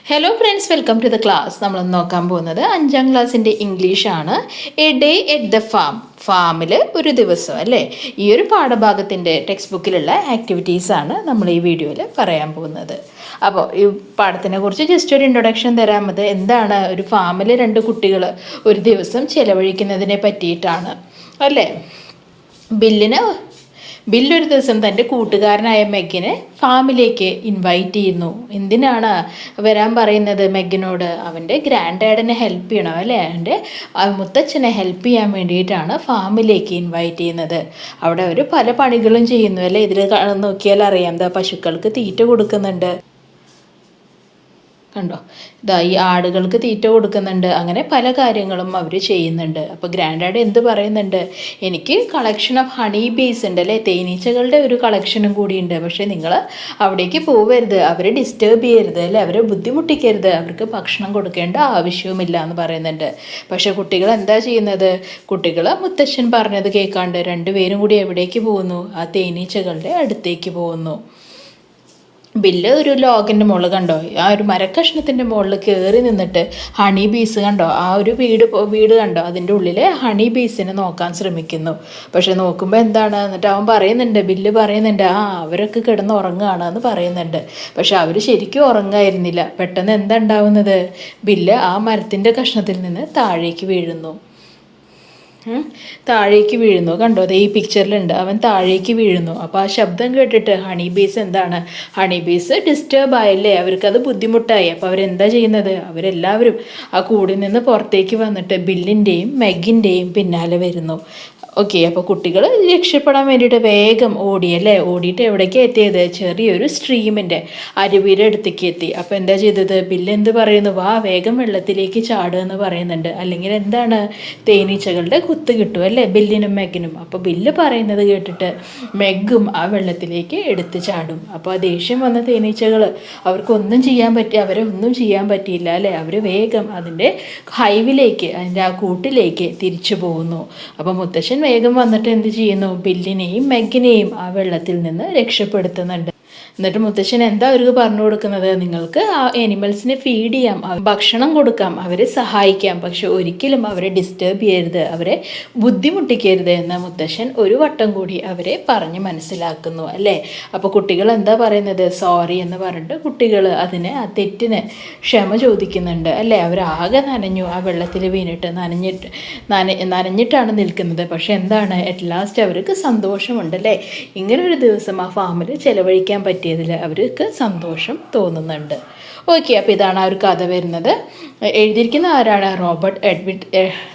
Hello friends, welcome to the class. നമ്മൾ നോക്കാൻ പോകുന്നത് 5ാം ക്ലാസ്സിൻ്റെ ഇംഗ്ലീഷാണ്. എ ഡേ എറ്റ് ദ ഫാമിൽ ഒരു ദിവസം അല്ലേ. ഈ ഒരു പാഠഭാഗത്തിൻ്റെ ടെക്സ്റ്റ് ബുക്കിലുള്ള ആക്ടിവിറ്റീസാണ് നമ്മൾ ഈ വീഡിയോയിൽ പറയാൻ പോകുന്നത്. അപ്പോൾ ഈ പാഠത്തിനെ കുറിച്ച് ജസ്റ്റ് ഒരു ഇൻട്രൊഡക്ഷൻ തരാമത്. എന്താണ് ഒരു ഫാമിൽ 2 കുട്ടികൾ ഒരു ദിവസം ചിലവഴിക്കുന്നതിനെ പറ്റിയിട്ടാണ് അല്ലേ. ബില്ലൊരു ദിവസം തൻ്റെ കൂട്ടുകാരനായ മെഗിനെ ഫാമിലേക്ക് ഇൻവൈറ്റ് ചെയ്യുന്നു. എന്തിനാണ് വരാൻ പറയുന്നത് മെഗിനോട്? അവൻ്റെ ഗ്രാൻഡ് ഡാഡിനെ ഹെൽപ്പ് ചെയ്യണം അല്ലേ, അവൻ്റെ മുത്തച്ഛനെ ഹെൽപ്പ് ചെയ്യാൻ വേണ്ടിയിട്ടാണ് ഫാമിലേക്ക് ഇൻവൈറ്റ് ചെയ്യുന്നത്. അവിടെ അവർ പല പണികളും ചെയ്യുന്നു അല്ലേ. ഇതിൽ നോക്കിയാൽ അറിയാം, എന്താ പശുക്കൾക്ക് തീറ്റ കൊടുക്കുന്നുണ്ട് കണ്ടോ, ഈ ആടുകൾക്ക് തീറ്റ കൊടുക്കുന്നുണ്ട്. അങ്ങനെ പല കാര്യങ്ങളും അവർ ചെയ്യുന്നുണ്ട്. അപ്പോൾ ഗ്രാൻഡ് ഡാഡി എന്ത് പറയുന്നുണ്ട്? എനിക്ക് കളക്ഷൻ ഓഫ് ഹണി ബീസ് ഉണ്ട് അല്ലേ, തേനീച്ചകളുടെ ഒരു കളക്ഷനും കൂടിയുണ്ട്. പക്ഷേ നിങ്ങൾ അവിടേക്ക് പോവരുത്, അവരെ ഡിസ്റ്റർബ് ചെയ്യരുത് അല്ലേ, അവരെ ബുദ്ധിമുട്ടിക്കരുത്, അവർക്ക് ഭക്ഷണം കൊടുക്കേണ്ട ആവശ്യവുമില്ല എന്ന് പറയുന്നുണ്ട്. പക്ഷേ കുട്ടികൾ എന്താ ചെയ്യുന്നത്? കുട്ടികൾ മുത്തശ്ശൻ പറഞ്ഞത് കേൾക്കാണ്ട് 2 പേരും കൂടി എവിടേക്ക് പോകുന്നു? ആ തേനീച്ചകളുടെ അടുത്തേക്ക് പോകുന്നു. ബില്ല് ഒരു ലോഗിൻ്റെ മുകളിൽ കണ്ടോ, ആ ഒരു മരക്കഷ്ണത്തിൻ്റെ മുകളിൽ കയറി നിന്നിട്ട് ഹണി ബീസ് കണ്ടോ, ആ ഒരു വീട് കണ്ടോ, അതിൻ്റെ ഉള്ളിൽ ഹണി ബീസിനെ നോക്കാൻ ശ്രമിക്കുന്നു. പക്ഷെ നോക്കുമ്പോൾ എന്താണ്, എന്നിട്ട് അവൻ പറയുന്നുണ്ട്, ബില്ല് പറയുന്നുണ്ട്, അവരൊക്കെ കിടന്ന് ഉറങ്ങുകയാണ് എന്ന് പറയുന്നുണ്ട്. പക്ഷെ അവർ ശരിക്കും ഉറങ്ങായിരുന്നില്ല. പെട്ടെന്ന് എന്താ ഉണ്ടാവുന്നത്? ബില്ല് ആ മരത്തിൻ്റെ കഷ്ണത്തിൽ നിന്ന് താഴേക്ക് വീഴുന്നു. കണ്ടോ, അത് ഈ പിക്ചറിലുണ്ട്. അവൻ താഴേക്ക് വീഴുന്നു. അപ്പോൾ ആ ശബ്ദം കേട്ടിട്ട് ഹണി ബീസ് എന്താണ്, ഹണി ബീസ് ഡിസ്റ്റർബ് ആയല്ലേ, അവർക്കത് ബുദ്ധിമുട്ടായി. അപ്പോൾ അവരെന്താ ചെയ്യുന്നത്? അവരെല്ലാവരും ആ കൂടിൽ നിന്ന് പുറത്തേക്ക് വന്നിട്ട് ബില്ലിൻ്റെയും മെഗിൻ്റെയും പിന്നാലെ വരുന്നു. ഓക്കെ, അപ്പോൾ കുട്ടികൾ രക്ഷപ്പെടാൻ വേണ്ടിയിട്ട് വേഗം ഓടിയല്ലേ. ഓടിയിട്ട് എവിടേക്ക് എത്തിയത്? ചെറിയൊരു സ്ട്രീമിൻ്റെ അരുവിയുടെ അടുത്തേക്ക് എത്തി. അപ്പോൾ എന്താ ചെയ്തത്? ബില്ല് എന്ത് പറയുന്നു? വാ വേഗം വെള്ളത്തിലേക്ക് ചാടുക എന്ന് പറയുന്നുണ്ട്. അല്ലെങ്കിൽ എന്താണ്, തേനീച്ചകളുടെ കുത്ത് കിട്ടും അല്ലേ ബില്ലിനും മെഗിനും. അപ്പോൾ ബില്ല് പറയുന്നത് കേട്ടിട്ട് മെഗും ആ വെള്ളത്തിലേക്ക് എടുത്ത് ചാടും. അപ്പോൾ ആ ദേഷ്യം വന്ന തേനീച്ചകൾ അവരെ ഒന്നും ചെയ്യാൻ പറ്റിയില്ല അല്ലേ. അവർ വേഗം അതിൻ്റെ ഹൈവിലേക്ക്, അതിൻ്റെ ആ കൂട്ടിലേക്ക് തിരിച്ചു പോകുന്നു. അപ്പോൾ മുത്തശ്ശൻ വേഗം വന്നിട്ട് എന്ത് ചെയ്യുന്നു? ബില്ലിനെയും മെഗിനെയും ആ വെള്ളത്തിൽ നിന്ന് രക്ഷപ്പെടുത്തുന്നുണ്ട്. എന്നിട്ട് മുത്തശ്ശൻ എന്താ അവർക്ക് പറഞ്ഞു കൊടുക്കുന്നത്? നിങ്ങൾക്ക് ആ ആനിമൽസിനെ ഫീഡ് ചെയ്യാം, ഭക്ഷണം കൊടുക്കാം, അവരെ സഹായിക്കാം, പക്ഷെ ഒരിക്കലും അവരെ ഡിസ്റ്റർബ് ചെയ്യരുത്, അവരെ ബുദ്ധിമുട്ടിക്കരുത് എന്ന് മുത്തശ്ശൻ ഒരു വട്ടം കൂടി അവരെ പറഞ്ഞ് മനസ്സിലാക്കുന്നു അല്ലേ. അപ്പോൾ കുട്ടികൾ എന്താ പറയുന്നത്? സോറി എന്ന് പറഞ്ഞിട്ട് കുട്ടികൾ ആ തെറ്റിന് ക്ഷമ ചോദിക്കുന്നുണ്ട് അല്ലേ. അവരാകെ നനഞ്ഞു, ആ വെള്ളത്തിൽ വീണിട്ട് നനഞ്ഞിട്ടാണ് നിൽക്കുന്നത്. പക്ഷെ എന്താണ്, അറ്റ് ലാസ്റ്റ് അവർക്ക് സന്തോഷമുണ്ട് അല്ലേ. ഇങ്ങനൊരു ദിവസം ആ ഫാമിൽ ചിലവഴിക്കാൻ പറ്റിയതിൽ അവർക്ക് സന്തോഷം തോന്നുന്നുണ്ട്. ഓക്കെ, അപ്പോൾ ഇതാണ് ആ ഒരു കഥ വരുന്നത്. എഴുതിയിരിക്കുന്ന ആരാണ്?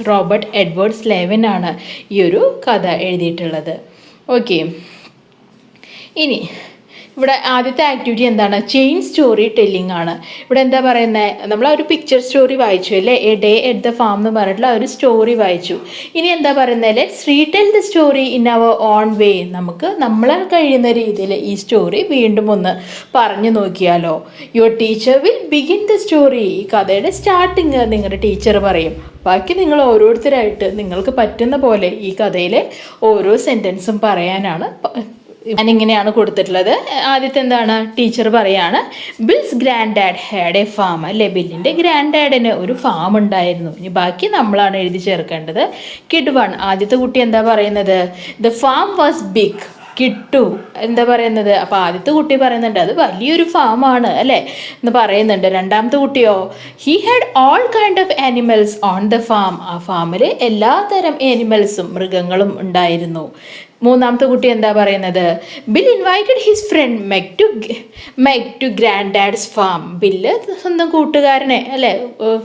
റോബർട്ട് എഡ്വേർഡ് സ്ലേവൻ ആണ് ഈ ഒരു കഥ എഴുതിയിട്ടുള്ളത്. ഓക്കെ, ഇനി ഇവിടെ ആദ്യത്തെ ആക്ടിവിറ്റി എന്താണ്? ചെയിൻ സ്റ്റോറി ടെല്ലിംഗ് ആണ്. ഇവിടെ എന്താ പറയുന്നത്? നമ്മൾ ആ ഒരു പിക്ചർ സ്റ്റോറി വായിച്ചു അല്ലേ, a day at the farm എന്ന് പറഞ്ഞിട്ടുള്ള ഒരു സ്റ്റോറി വായിച്ചു. ഇനി എന്താ പറയുന്നത്? Let's retell the story in our own way. നമുക്ക് നമ്മളെ കഴിയുന്ന രീതിയിൽ ഈ സ്റ്റോറി വീണ്ടും ഒന്ന് പറഞ്ഞു നോക്കിയാലോ. Your teacher will begin the story. ഈ കഥയുടെ സ്റ്റാർട്ടിങ് നിങ്ങളുടെ ടീച്ചർ പറയും. ബാക്കി നിങ്ങൾ ഓരോരുത്തരായിട്ട് നിങ്ങൾക്ക് പറ്റുന്ന പോലെ ഈ കഥയിലെ ഓരോ സെൻറ്റൻസും പറയാനാണ് ഞാനിങ്ങനെയാണ് കൊടുത്തിട്ടുള്ളത്. ആദ്യത്തെ എന്താണ്? ടീച്ചർ പറയാണ്, bills grand dad had A farm അല്ലേ. ബില്ലിൻ്റെ ഗ്രാൻഡ് ഡാഡിന് ഒരു ഫാം ഉണ്ടായിരുന്നു. ഇനി ബാക്കി നമ്മളാണ് എഴുതി ചേർക്കേണ്ടത്. കിഡ് 1 ആദ്യത്തെ കുട്ടി എന്താ പറയുന്നത്? The farm was big. കിട്ടു എന്താ പറയുന്നത്? അപ്പോൾ ആദ്യത്തെ കുട്ടി പറയുന്നുണ്ട് അത് വലിയൊരു ഫാമാണ് അല്ലേ എന്ന് പറയുന്നുണ്ട്. രണ്ടാമത്തെ കുട്ടിയോ, he had all kind of animals on the farm. ആ ഫാമിൽ എല്ലാ തരം ആനിമൽസും, മൃഗങ്ങളും ഉണ്ടായിരുന്നു. മൂന്നാമത്തെ കുട്ടി എന്താ പറയുന്നത്? Bill invited his friend Meg to grand dad's farm. Bill സ്വന്തം കൂട്ടുകാരനെ അല്ലേ,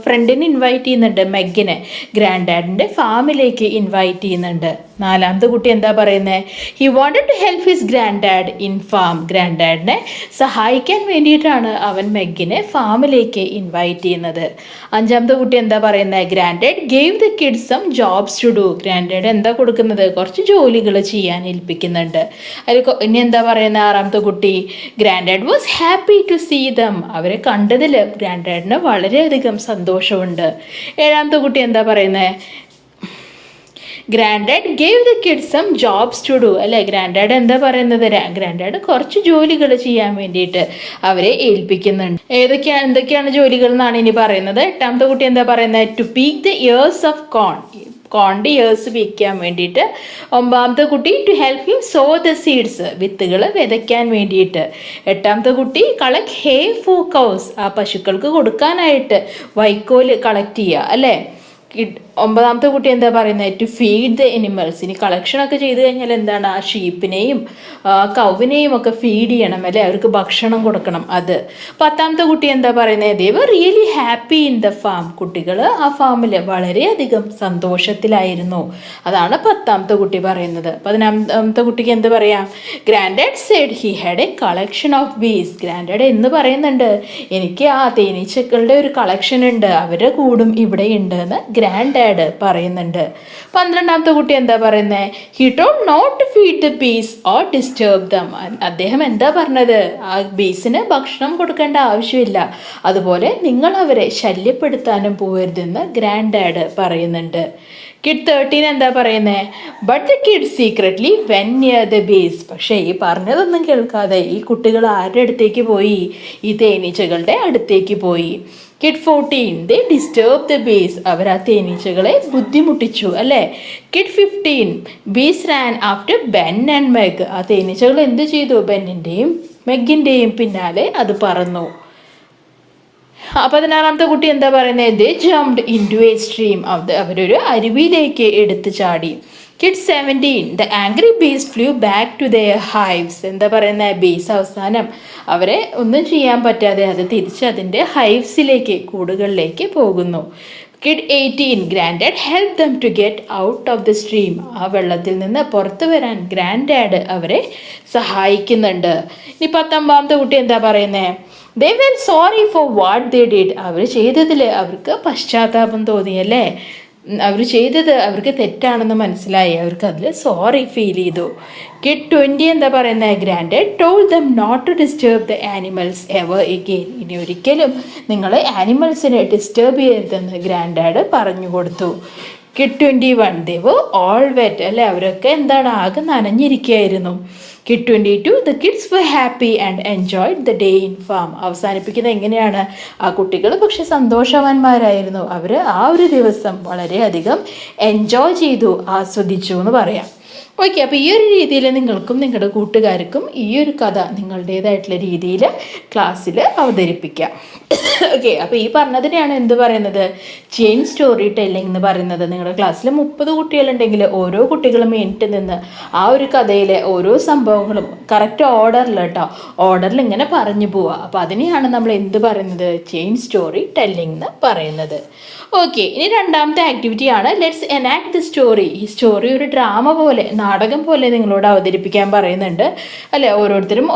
ഫ്രണ്ടിനെ ഇൻവൈറ്റ് ചെയ്യുന്നുണ്ട്, മെഗിനെ ഗ്രാൻഡ് ഡാഡിൻ്റെ ഫാമിലേക്ക് ഇൻവൈറ്റ് ചെയ്യുന്നുണ്ട്. നാലാമത്തെ കുട്ടി എന്താ പറയുന്നത്? He wanted to help his grand dad in farm. ഗ്രാൻഡ് ഡാഡിനെ സഹായിക്കാൻ വേണ്ടിയിട്ടാണ് അവൻ മെഗിനെ ഫാമിലേക്ക് ഇൻവൈറ്റ് ചെയ്യുന്നത്. അഞ്ചാമത്തെ കുട്ടി എന്താ പറയുന്നത്? Grand dad gave the kids some jobs to do. Grand dad എന്താ കൊടുക്കുന്നത്? കുറച്ച് ജോലികൾ ചെയ്യാൻ ഏൽപ്പിക്കുന്നുണ്ട്. ഇനി എന്താ പറയുന്നത്? ആറാമത്തെ കുട്ടി, grand dad was happy to see them. അവരെ കണ്ടതിൽ ഗ്രാൻഡ് ഡാഡിന് വളരെയധികം സന്തോഷമുണ്ട്. ഏഴാമത്തെ കുട്ടി എന്താ പറയുന്നത്? Grand dad gave the kids some jobs to do അല്ലേ. ഗ്രാൻഡ് ഡാഡ് എന്താ പറയുന്നത്, ഗ്രാൻഡ് ഡാഡ് കുറച്ച് ജോലികൾ ചെയ്യാൻ വേണ്ടിയിട്ട് അവരെ ഏൽപ്പിക്കുന്നുണ്ട്. എന്തൊക്കെയാണ് ജോലികൾ എന്നാണ് ഇനി പറയുന്നത്. എട്ടാമത്തെ കുട്ടി എന്താ പറയുന്നത്, to pick the ears of കോണിൻ്റെ ഇയേഴ്സ് വിൽക്കാൻ വേണ്ടിയിട്ട്. ഒമ്പതാമത്തെ കുട്ടി to help him sow the seeds, വിത്തുകൾ വിതയ്ക്കാൻ വേണ്ടിയിട്ട്. എട്ടാമത്തെ കുട്ടി കളക്ട് ഹേ ഫോർ കൗസ്, ആ പശുക്കൾക്ക് കൊടുക്കാനായിട്ട് വൈക്കോൽ കളക്ട് ചെയ്യുക അല്ലേ. ഒമ്പതാമത്തെ കുട്ടി എന്താ പറയുന്നത്, ടു ഫീഡ് ദ എനിമൽസ്. ഇനി കളക്ഷനൊക്കെ ചെയ്ത് കഴിഞ്ഞാൽ എന്താണ്, ആ ഷീപ്പിനെയും കൗവിനെയും ഒക്കെ ഫീഡ് ചെയ്യണം അല്ലേ, അവർക്ക് ഭക്ഷണം കൊടുക്കണം അത്. പത്താമത്തെ കുട്ടി എന്താ പറയുന്നത്, they were really happy in the farm. കുട്ടികൾ ആ ഫാമിൽ വളരെയധികം സന്തോഷത്തിലായിരുന്നു. അതാണ് പത്താമത്തെ കുട്ടി പറയുന്നത്. പതിനാമത്തെ കുട്ടിക്ക് എന്ത് പറയാം, grand dad said he had a collection of bees. Grand dad എന്ന് പറയുന്നുണ്ട്, എനിക്ക് ആ തേനീച്ചകളുടെ ഒരു കളക്ഷൻ ഉണ്ട്, അവരുടെ കൂടും ഇവിടെ ഉണ്ട് എന്ന് ഗ്രാൻഡ് ഡാഡ് പറയുന്നുണ്ട്. പന്ത്രണ്ടാമത്തെ കുട്ടി എന്താ പറയുന്നത്, he told not to feed the bees or disturb them. അദ്ദേഹം എന്താ പറഞ്ഞത്, ആ ബീസിന് ഭക്ഷണം കൊടുക്കേണ്ട ആവശ്യമില്ല, അതുപോലെ നിങ്ങൾ അവരെ ശല്യപ്പെടുത്താനും പോകരുതെന്ന് ഗ്രാൻഡ് ഡാഡ് പറയുന്നുണ്ട്. കിഡ് 13 എന്താ പറയുന്നത്, but the kid secretly when near the bees. പക്ഷേ ഈ പറഞ്ഞതൊന്നും കേൾക്കാതെ ഈ കുട്ടികൾ ആരുടെ അടുത്തേക്ക് പോയി, ഈ തേനീച്ചകളുടെ അടുത്തേക്ക് പോയി. Kid 14 they disturb the bees. അവർ ആ തേനീച്ചകളെ ബുദ്ധിമുട്ടിച്ചു അല്ലേ. Kid 15 bees ran after Ben and Meg. ആ തേനീച്ചകൾ എന്ത് ചെയ്തു, ബെന്നിൻ്റെയും മെഗിൻ്റെയും പിന്നാലെ അത് പറന്നു. 16ാമത്തെ കുട്ടി എന്താ പറയുന്നത്, they jumped into a stream. അവരൊരു അരുവിയിലേക്ക് എടുത്തു ചാടി. Kid 17 the angry bees flew back to their hives. എന്താ പറയുന്നത്, ബീസ് അവസാനം അവരെ ഒന്നും ചെയ്യാൻ പറ്റാതെ അത് തിരിച്ച് അതിൻ്റെ ഹൈവ്സിലേക്ക്, കൂടുകളിലേക്ക് പോകുന്നു. Kid 18 grand dad help them to get out of the stream. ആ വെള്ളത്തിൽ നിന്ന് പുറത്തു വരാൻ ഗ്രാൻഡ് ഡാഡ് അവരെ സഹായിക്കുന്നുണ്ട്. ഇനി 19ാമത്തെ കുട്ടി എന്താ പറയുന്നത്, they well sorry for what they did. അവർ ചെയ്തതിൽ അവർക്ക് പശ്ചാത്താപം തോന്നിയല്ലേ, അവർ ചെയ്തത് അവർക്ക് തെറ്റാണെന്ന് മനസ്സിലായി, അവർക്ക് അതിൽ സോറി ഫീൽ ചെയ്തു. കിഡ് 20 എന്താ പറയുന്നത്, grand dad told them not to disturb the animals ever again. ഇനി ഒരിക്കലും നിങ്ങൾ ആനിമൽസിനെ ഡിസ്റ്റർബ് ചെയ്യരുതെന്ന് ഗ്രാൻഡ് ഡാഡ് പറഞ്ഞു കൊടുത്തു. Kid 21 they were all wet അല്ലേ, അവരൊക്കെ എന്താണ്, ആകെ നനഞ്ഞിരിക്കുകയായിരുന്നു. Kid 22 the kids were happy and enjoyed the day in farm. അവസാനിപ്പിക്കുന്നത് എങ്ങനെയാണ്, ആ കുട്ടികൾ പക്ഷെ സന്തോഷവാന്മാരായിരുന്നു, അവർ ആ ഒരു ദിവസം വളരെയധികം എൻജോയ് ചെയ്തു, ആസ്വദിച്ചു എന്ന് പറയാം. ഓക്കെ, അപ്പോൾ ഈ ഒരു രീതിയിൽ നിങ്ങൾക്കും നിങ്ങളുടെ കൂട്ടുകാർക്കും ഈ ഒരു കഥ നിങ്ങളുടേതായിട്ടുള്ള രീതിയിൽ ക്ലാസ്സിൽ അവതരിപ്പിക്കാം. ഓക്കെ, അപ്പോൾ ഈ പറഞ്ഞതിനെയാണ് എന്ത് പറയുന്നത്, ചെയിൻ സ്റ്റോറി ടെല്ലിംഗ് എന്ന് പറയുന്നത്. നിങ്ങളുടെ ക്ലാസ്സിൽ 30 കുട്ടികളുണ്ടെങ്കിൽ ഓരോ കുട്ടികളും എണീറ്റ് നിന്ന് ആ ഒരു കഥയിലെ ഓരോ സംഭവങ്ങളും കറക്റ്റ് ഓർഡറിൽ ഓർഡറിൽ ഇങ്ങനെ പറഞ്ഞു പോവുക. അപ്പോൾ അതിനെയാണ് നമ്മൾ എന്ത് പറയുന്നത്, ചെയിൻ സ്റ്റോറി ടെല്ലിംഗ് എന്ന് പറയുന്നത്. ഓക്കെ, ഇനി രണ്ടാമത്തെ ആക്ടിവിറ്റിയാണ് ലെറ്റ്സ് എനാക്ട് ദ സ്റ്റോറി. ഈ സ്റ്റോറി ഒരു ഡ്രാമ പോലെ, നാടകം പോലെ നിങ്ങളോട് അവതരിപ്പിക്കാൻ പറയുന്നുണ്ട് അല്ലേ. ഓരോരുത്തരും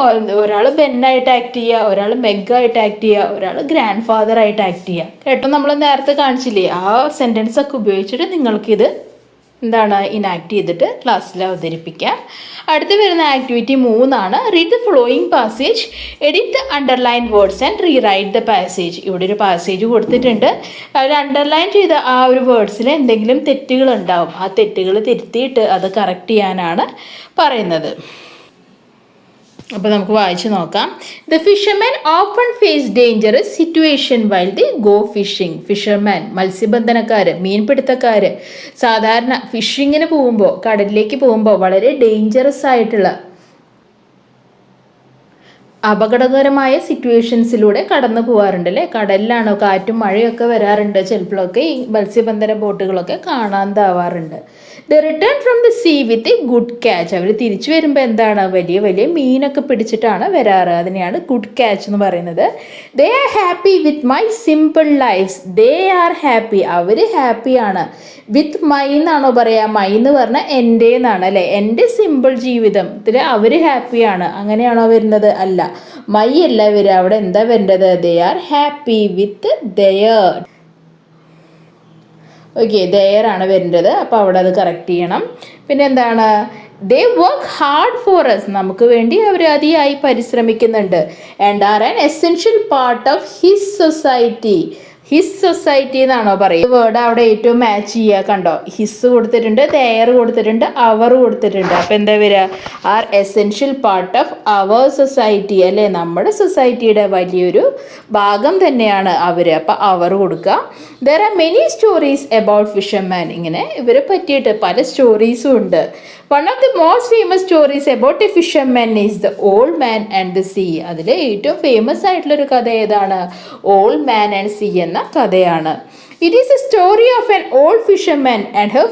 ഒരാൾ ബെന്നായിട്ട് ആക്ട് ചെയ്യുക, ഒരാൾ മെഗായിട്ട് ആക്ട് ചെയ്യുക, ഒരാൾ ഗ്രാൻഡ് ഫാദർ ആയിട്ട് ആക്ട് ചെയ്യുക. കേട്ടോ, നമ്മൾ നേരത്തെ കാണിച്ചില്ലേ, ആ സെൻറ്റൻസ് ഒക്കെ ഉപയോഗിച്ചിട്ട് നിങ്ങൾക്കിത് എന്താണ് ഇനാക്ട് ചെയ്തിട്ട് ക്ലാസ്സിൽ അവതരിപ്പിക്കാം. അടുത്ത് വരുന്ന activity 3 read the flowing passage, edit the underline words and rewrite the passage. ഇവിടെ ഒരു പാസേജ് കൊടുത്തിട്ടുണ്ട്, അതിൽ അണ്ടർലൈൻ ചെയ്ത ആ ഒരു വേർഡ്സിൽ എന്തെങ്കിലും തെറ്റുകൾ ഉണ്ടാവും, ആ തെറ്റുകൾ തിരുത്തിയിട്ട് അത് കറക്റ്റ് ചെയ്യാനാണ് പറയുന്നത്. അപ്പോൾ നമുക്ക് വായിച്ച് നോക്കാം. The fisherman often face dangerous situation while the go fishing. Fisherman മത്സ്യബന്ധനക്കാർ, മീൻപിടുത്തക്കാർ സാധാരണ ഫിഷിങ്ങിന് പോകുമ്പോൾ, കടലിലേക്ക് പോകുമ്പോൾ വളരെ ഡേഞ്ചറസ് ആയിട്ടുള്ള അപകടകരമായ സിറ്റുവേഷൻസിലൂടെ കടന്നു പോകാറുണ്ട് അല്ലേ. കടലിലാണോ, കാറ്റും മഴയൊക്കെ വരാറുണ്ട്, ചിലപ്പോഴൊക്കെ ഈ മത്സ്യബന്ധന ബോട്ടുകളൊക്കെ കാണാതാവാറുണ്ട്. They return from the sea with a good catch. അവർ തിരിച്ചു വരുമ്പോൾ എന്താണ്, വലിയ വലിയ മീനൊക്കെ പിടിച്ചിട്ടാണ് വരാറ്, അതിനെയാണ് ഗുഡ് ക്യാച്ച് എന്ന് പറയുന്നത്. They are happy with my simple lifes. They are happy, അവർ ഹാപ്പിയാണ്. വിത്ത് മൈ എന്നാണോ പറയുക, മൈ എന്ന് പറഞ്ഞാൽ എൻ്റെ എന്നാണ് അല്ലേ. എൻ്റെ സിമ്പിൾ ജീവിതത്തിൽ അവർ ഹാപ്പിയാണ്, അങ്ങനെയാണോ വരുന്നത്, അല്ല. മൈ അല്ല വരിക, അവിടെ എന്താ വരേണ്ടത്, they are happy with their. Okay, their ആണ് വരേണ്ടത്, അപ്പോൾ അവിടെ അത് കറക്റ്റ് ചെയ്യണം. പിന്നെ എന്താണ്, they work hard for us. നമുക്ക് വേണ്ടി അവർ അതിയായി പരിശ്രമിക്കുന്നുണ്ട്. And are an essential part of his society. His society എന്നാണോ പറയുക? വേർഡ് അവിടെ ഏറ്റവും മാച്ച് ചെയ്യുക കണ്ടോ, ഹിസ് കൊടുത്തിട്ടുണ്ട്, ദെയർ കൊടുത്തിട്ടുണ്ട്, അവർ കൊടുത്തിട്ടുണ്ട്. അപ്പം എന്താ വരിക? Are essential part of our society അല്ലേ, നമ്മുടെ സൊസൈറ്റിയുടെ വലിയൊരു ഭാഗം തന്നെയാണ് അവർ. അപ്പം അവർ കൊടുക്കുക. There are many stories about fisherman, ഇങ്ങനെ ഇവരെ പറ്റിയിട്ട് പല സ്റ്റോറീസും ഉണ്ട്. One of the most famous stories about A fisherman is the old man and the sea. അതിൽ ഏറ്റവും ഫേമസ് ആയിട്ടുള്ളൊരു കഥ ഏതാണ്? ഓൾഡ് മാൻ ആൻഡ് സീ എന്ന കഥയാണ്. It is a story of an old fisherman and her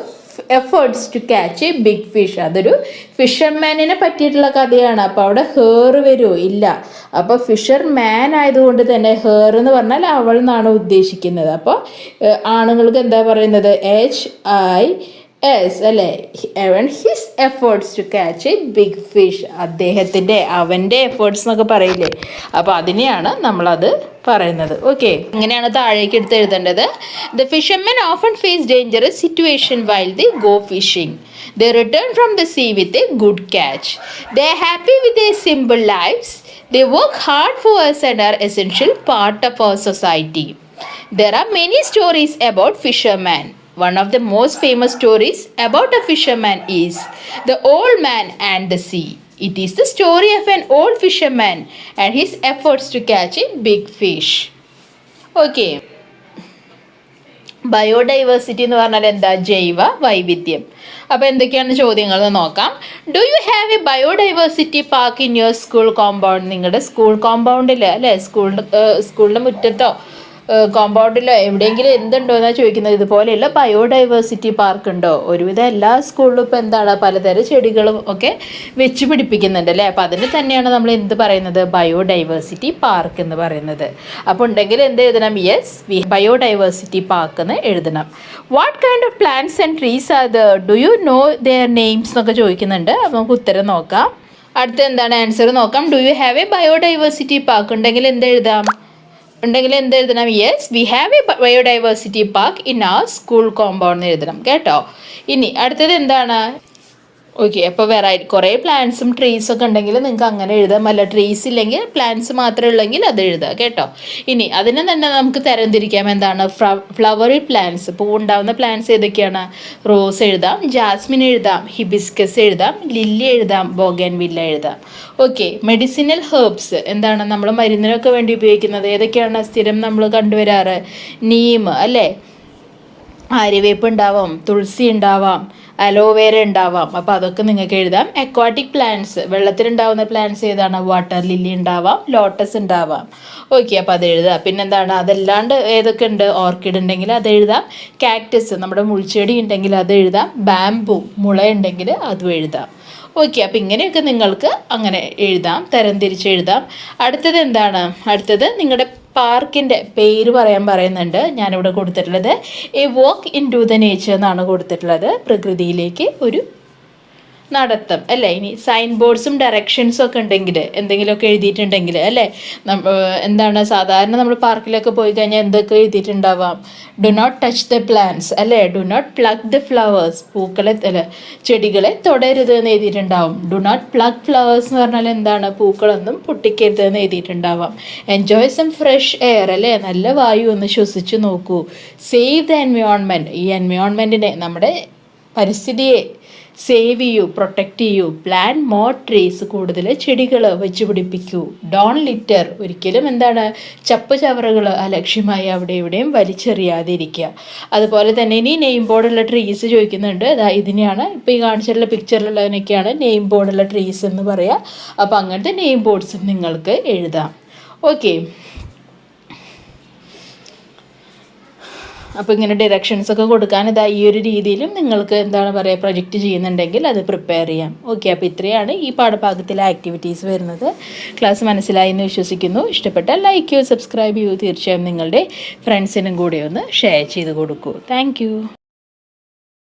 efforts to catch a big fish. അതൊരു ഫിഷർമാനിനെ പറ്റിയിട്ടുള്ള കഥയാണ്. അപ്പോൾ അവിടെ ഹേർ വരുമോ? ഇല്ല. അപ്പോൾ ഫിഷർ മാൻ ആയതുകൊണ്ട് തന്നെ ഹേർ എന്ന് പറഞ്ഞാൽ അവൾ എന്നാണ് ഉദ്ദേശിക്കുന്നത്. അപ്പോൾ ആണുങ്ങൾക്ക് എന്താ പറയുന്നത്? HIS അല്ലേ, his efforts to catch a big fish. അദ്ദേഹത്തിൻ്റെ, അവൻ്റെ എഫേർട്സ് എന്നൊക്കെ പറയില്ലേ, അപ്പോൾ അതിനെയാണ് നമ്മളത് പറയുന്നത്. ഓക്കെ, ഇങ്ങനെയാണ് താഴേക്ക് എടുത്ത് എഴുതേണ്ടത്. The fishermen often face dangerous situation while the go fishing. They return from the sea with a good catch. They are happy with their simple lives. They work hard for us and are essential part of our society. There are many stories about fishermen. One of the most famous stories about a fisherman is The Old Man and the Sea. It is the story of an old fisherman and his efforts to catch a big fish. Okay. Biodiversity എന്ന് പറഞ്ഞാൽ എന്താ? ജൈവ വൈവിധ്യം. അപ്പോൾ എന്തൊക്കെയാണ് ചോദ്യങ്ങൾ എന്ന് നോക്കാം. Do you have a biodiversity park in your school compound? നിങ്ങളുടെ സ്കൂൾ കോമ്പൗണ്ടിൽ അല്ലേ, സ്കൂളിൻ്റെ മുറ്റത്തോ കോമ്പൗണ്ടിലോ എവിടെയെങ്കിലും എന്തുണ്ടോ എന്നാണ് ചോദിക്കുന്നത്. ഇതുപോലെയുള്ള ബയോഡൈവേഴ്സിറ്റി പാർക്ക് ഉണ്ടോ? ഒരുവിധം എല്ലാ സ്കൂളിലും ഇപ്പോൾ എന്താണ്, പലതരം ചെടികളും ഒക്കെ വെച്ച് പിടിപ്പിക്കുന്നുണ്ട് അല്ലേ. അപ്പോൾ അതിന് തന്നെയാണ് നമ്മൾ എന്ത് പറയുന്നത്? ബയോഡൈവേഴ്സിറ്റി പാർക്ക് എന്ന് പറയുന്നത്. അപ്പോൾ ഉണ്ടെങ്കിൽ എന്ത് എഴുതണം? യെസ്, ബയോഡൈവേഴ്സിറ്റി പാർക്ക് എന്ന് എഴുതണം. What kind of plants and trees are there? Do you know their names എന്നൊക്കെ ചോദിക്കുന്നുണ്ട്. അപ്പോൾ നമുക്ക് ഉത്തരം നോക്കാം. അടുത്ത എന്താണ് ആൻസർ നോക്കാം. Do you have a biodiversity park? ഉണ്ടെങ്കിൽ എന്തെഴുതാം? Yes, we have a biodiversity park in our school compound എന്ന് എഴുതണം കേട്ടോ. ഇനി അടുത്തത് എന്താണ്? ഓക്കെ, അപ്പോൾ വേറെ കുറേ പ്ലാന്റ്സും ട്രീസൊക്കെ ഉണ്ടെങ്കിൽ നിങ്ങൾക്ക് അങ്ങനെ എഴുതാം. അല്ല, ട്രീസ് ഇല്ലെങ്കിൽ പ്ലാന്റ്സ് മാത്രമേ ഉള്ളെങ്കിൽ അത് എഴുതാം കേട്ടോ. ഇനി അതിനെ തന്നെ നമുക്ക് തരംതിരിക്കാം. എന്താണ്? ഫ്ലവറി പ്ലാന്റ്സ്, പൂ ഉണ്ടാകുന്ന പ്ലാന്റ്സ് ഏതൊക്കെയാണ്? റോസ് എഴുതാം, ജാസ്മിൻ എഴുതാം, ഹിബിസ്കസ് എഴുതാം, ലില്ലി എഴുതാം, ബോഗൻവില്ല എഴുതാം. ഓക്കെ, മെഡിസിനൽ ഹെർബ്സ് എന്താണ്? നമ്മൾ മരുന്നിനൊക്കെ വേണ്ടി ഉപയോഗിക്കുന്നത് ഏതൊക്കെയാണ്? സ്ഥിരം നമ്മൾ കണ്ടുവരാറ് നീം അല്ലേ, ആര്യവേപ്പ് ഉണ്ടാവാം, തുളസി ഉണ്ടാവാം, അലോവേര ഉണ്ടാവാം. അപ്പോൾ അതൊക്കെ നിങ്ങൾക്ക് എഴുതാം. അക്വാട്ടിക് പ്ലാന്റ്സ്, വെള്ളത്തിലുണ്ടാവുന്ന പ്ലാന്റ്സ് ഏതാണ്? വാട്ടർ ലില്ലി ഉണ്ടാവാം, ലോട്ടസ് ഉണ്ടാവാം. ഓക്കെ, അപ്പോൾ അത് എഴുതാം. പിന്നെന്താണ്? അതല്ലാണ്ട് ഏതൊക്കെ ഉണ്ട്? ഓർക്കിഡ് ഉണ്ടെങ്കിൽ അത് എഴുതാം, കാക്ടസ് നമ്മുടെ മുൾച്ചെടി ഉണ്ടെങ്കിൽ അത് എഴുതാം, ബാംബു മുള ഉണ്ടെങ്കിൽ അതും എഴുതാം. ഓക്കെ, അപ്പോൾ ഇങ്ങനെയൊക്കെ നിങ്ങൾക്ക് അങ്ങനെ എഴുതാം, തരംതിരിച്ച് എഴുതാം. അടുത്തത് എന്താണ്? അടുത്തത് നിങ്ങളുടെ പാർക്കിൻ്റെ പേര് പറയുന്നുണ്ട്. ഞാനിവിടെ കൊടുത്തിട്ടുള്ളത് a walk into the nature എന്നാണ് കൊടുത്തിട്ടുള്ളത്. പ്രകൃതിയിലേക്ക് ഒരു നടത്തം അല്ലേ. ഇനി സൈൻ ബോർഡ്സും ഡയറക്ഷൻസും ഒക്കെ ഉണ്ടെങ്കിൽ, എന്തെങ്കിലുമൊക്കെ എഴുതിയിട്ടുണ്ടെങ്കിൽ അല്ലേ, എന്താണ് സാധാരണ നമ്മൾ പാർക്കിലൊക്കെ പോയി കഴിഞ്ഞാൽ എന്തൊക്കെ എഴുതിയിട്ടുണ്ടാവാം? Do not touch the plants അല്ലേ, do not pluck the flowers, പൂക്കളെ ചെടികളെ തൊടരുത് എന്ന് എഴുതിയിട്ടുണ്ടാവും. ഡു നോട്ട് പ്ലഗ് ഫ്ലവേഴ്സ് എന്ന് പറഞ്ഞാൽ എന്താണ്? പൂക്കളൊന്നും പൊട്ടിക്കരുത് എന്ന് എഴുതിയിട്ടുണ്ടാവാം. എൻജോയ് സം ഫ്രഷ് എയർ അല്ലേ, നല്ല വായു ഒന്ന് ശ്വസിച്ചു നോക്കൂ. സേവ് ദ എൻവയോൺമെൻറ്റ്, ഈ എൻവയോൺമെൻറ്റിനെ, നമ്മുടെ പരിസ്ഥിതിയെ സേവ് ചെയ്യൂ, പ്രൊട്ടക്റ്റ് ചെയ്യൂ. പ്ലാൻ മോർ ട്രീസ്, കൂടുതൽ ചെടികൾ വെച്ച് പിടിപ്പിക്കൂ. ഡോൺ ലിറ്റർ, ഒരിക്കലും എന്താണ് ചപ്പ് ചവറുകൾ അലക്ഷ്യമായി അവിടെ ഇവിടെയും വലിച്ചെറിയാതെ ഇരിക്കുക. അതുപോലെ തന്നെ ഇനി നെയിം ബോർഡുള്ള ട്രീസ് ചോദിക്കുന്നുണ്ട്. ഇതിനെയാണ് ഇപ്പോൾ ഈ കാണിച്ചിട്ടുള്ള പിക്ചറിലുള്ളതിനൊക്കെയാണ് നെയിം ബോർഡുള്ള ട്രീസ് എന്ന് പറയുക. അപ്പോൾ അങ്ങനത്തെ നെയിം ബോർഡ്സും നിങ്ങൾക്ക് എഴുതാം. ഓക്കെ, അപ്പോൾ ഇങ്ങനെ ഡയറക്ഷൻസ് ഒക്കെ കൊടുക്കാൻ ഈ ഒരു രീതിയിലും നിങ്ങൾക്ക് എന്താണ് പറയുക, പ്രൊജക്റ്റ് ചെയ്യുന്നുണ്ടെങ്കിൽ അത് പ്രിപ്പയർ ചെയ്യാം. ഓക്കെ, അപ്പോൾ ഇത്രയാണ് ഈ പാഠഭാഗത്തിലെ ആക്ടിവിറ്റീസ് വരുന്നത്. ക്ലാസ് മനസ്സിലായി എന്ന് വിശ്വസിക്കുന്നു. ഇഷ്ടപ്പെട്ടാൽ ലൈക്ക് ചെയ്യൂ, സബ്സ്ക്രൈബ് ചെയ്യൂ. തീർച്ചയായും നിങ്ങളുടെ ഫ്രണ്ട്സിനും കൂടെ ഒന്ന് ഷെയർ ചെയ്ത് കൊടുക്കൂ. താങ്ക്